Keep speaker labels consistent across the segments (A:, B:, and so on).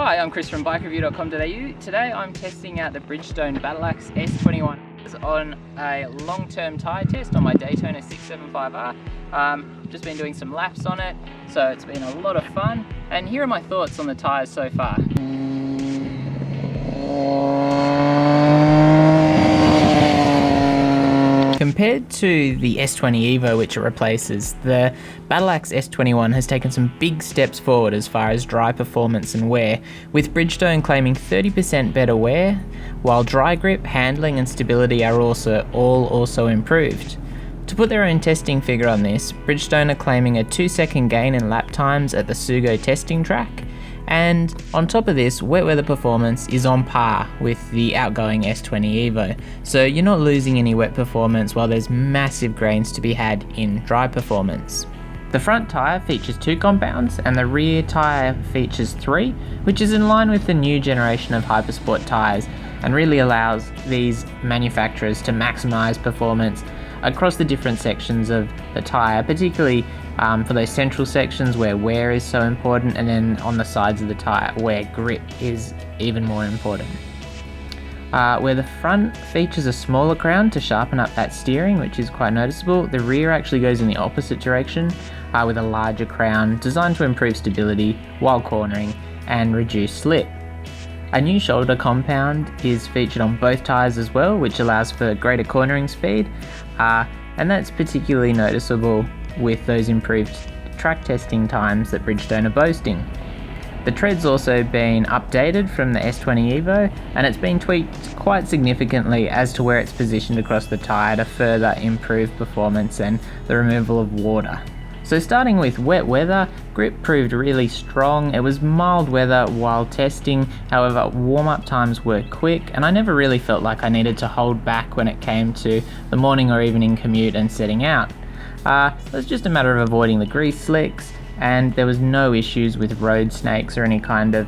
A: Hi, I'm Chris from BikeReview.com.au. Today I'm testing out the Bridgestone Battlax S21 on a long-term tyre test on my Daytona 675R. Just been doing some laps on it, so it's been a lot of fun. And here are my thoughts on the tyres so far. Compared to the S20 EVO, which it replaces, the Battlax S21 has taken some big steps forward as far as dry performance and wear, with Bridgestone claiming 30% better wear, while dry grip, handling and stability are also improved. To put their own testing figure on this, Bridgestone are claiming a 2-second gain in lap times at the Sugo testing track, and on top of this, wet weather performance is on par with the outgoing S20 EVO, so you're not losing any wet performance while there's massive gains to be had in dry performance. The front tyre features 2 compounds and the rear tyre features 3, which is in line with the new generation of Hypersport tyres and really allows these manufacturers to maximise performance across the different sections of the tyre, particularly for those central sections where wear is so important, and then on the sides of the tyre where grip is even more important. Where the front features a smaller crown to sharpen up that steering, which is quite noticeable, the rear actually goes in the opposite direction with a larger crown designed to improve stability while cornering and reduce slip. A new shoulder compound is featured on both tyres as well, which allows for greater cornering speed, and that's particularly noticeable with those improved track testing times that Bridgestone are boasting. The tread's also been updated from the S20 EVO, and it's been tweaked quite significantly as to where it's positioned across the tyre to further improve performance and the removal of water. So starting with wet weather, grip proved really strong. It was mild weather while testing, however warm-up times were quick, and I never really felt like I needed to hold back when it came to the morning or evening commute and setting out. It was just a matter of avoiding the grease slicks, and there was no issues with road snakes or any kind of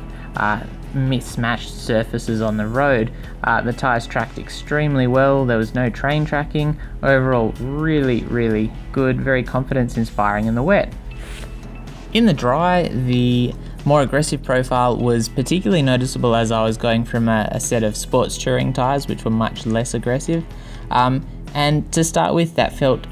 A: mismatched surfaces on the road. The tyres tracked extremely well, there was no train tracking. Overall, really good, very confidence inspiring in the wet. In the dry, the more aggressive profile was particularly noticeable as I was going from a set of sports touring tyres which were much less aggressive. And to start with, that felt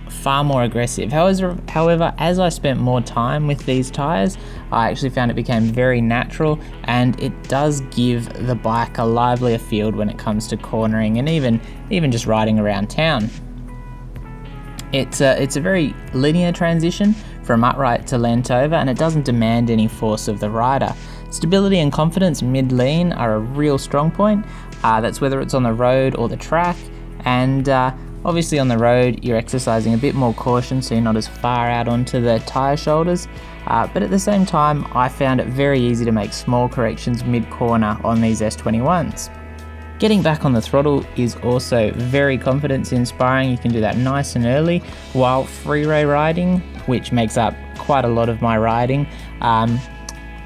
A: far more aggressive. However, as I spent more time with these tyres, I actually found it became very natural, and it does give the bike a livelier field when it comes to cornering and even just riding around town. It's a very linear transition from upright to leant over, and it doesn't demand any force of the rider. Stability and confidence mid-lean are a real strong point. That's whether it's on the road or the track, and obviously on the road you're exercising a bit more caution so you're not as far out onto the tyre shoulders, but at the same time I found it very easy to make small corrections mid-corner on these S21s. Getting back on the throttle is also very confidence inspiring. You can do that nice and early, while freeway riding, which makes up quite a lot of my riding,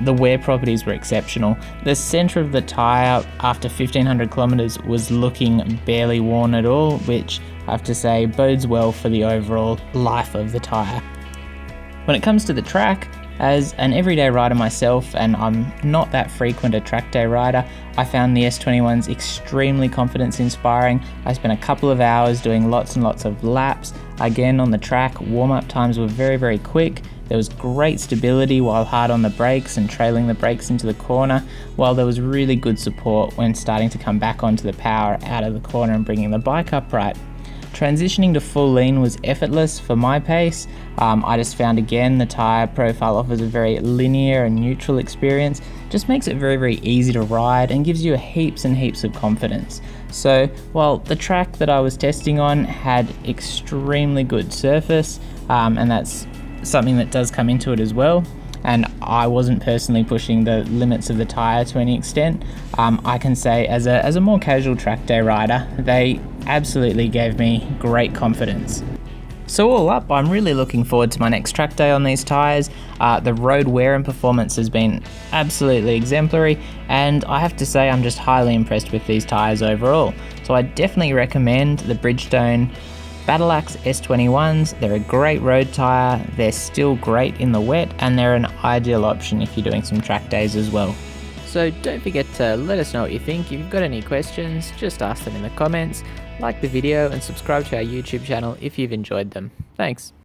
A: the wear properties were exceptional. The centre of the tyre after 1500 kilometres was looking barely worn at all, which I have to say bodes well for the overall life of the tyre. When it comes to the track, as an everyday rider myself, and I'm not that frequent a track day rider, I found the S21s extremely confidence inspiring. I spent a couple of hours doing lots and lots of laps. Again on the track, warm-up times were very quick. There was great stability while hard on the brakes and trailing the brakes into the corner, while there was really good support when starting to come back onto the power out of the corner and bringing the bike upright. Transitioning to full lean was effortless for my pace. I just found again the tyre profile offers a very linear and neutral experience, just makes it very easy to ride and gives you heaps and heaps of confidence. So while the track that I was testing on had extremely good surface, and that's something that does come into it as well, and I wasn't personally pushing the limits of the tyre to any extent, I can say as a more casual track day rider, they absolutely gave me great confidence. So all up, I'm really looking forward to my next track day on these tyres. The road wear and performance has been absolutely exemplary, and I have to say I'm just highly impressed with these tyres overall. So I definitely recommend the Bridgestone Battlax S21s. They're a great road tyre, they're still great in the wet, and they're an ideal option if you're doing some track days as well. So don't forget to let us know what you think. If you've got any questions, just ask them in the comments, like the video and subscribe to our YouTube channel if you've enjoyed them. Thanks.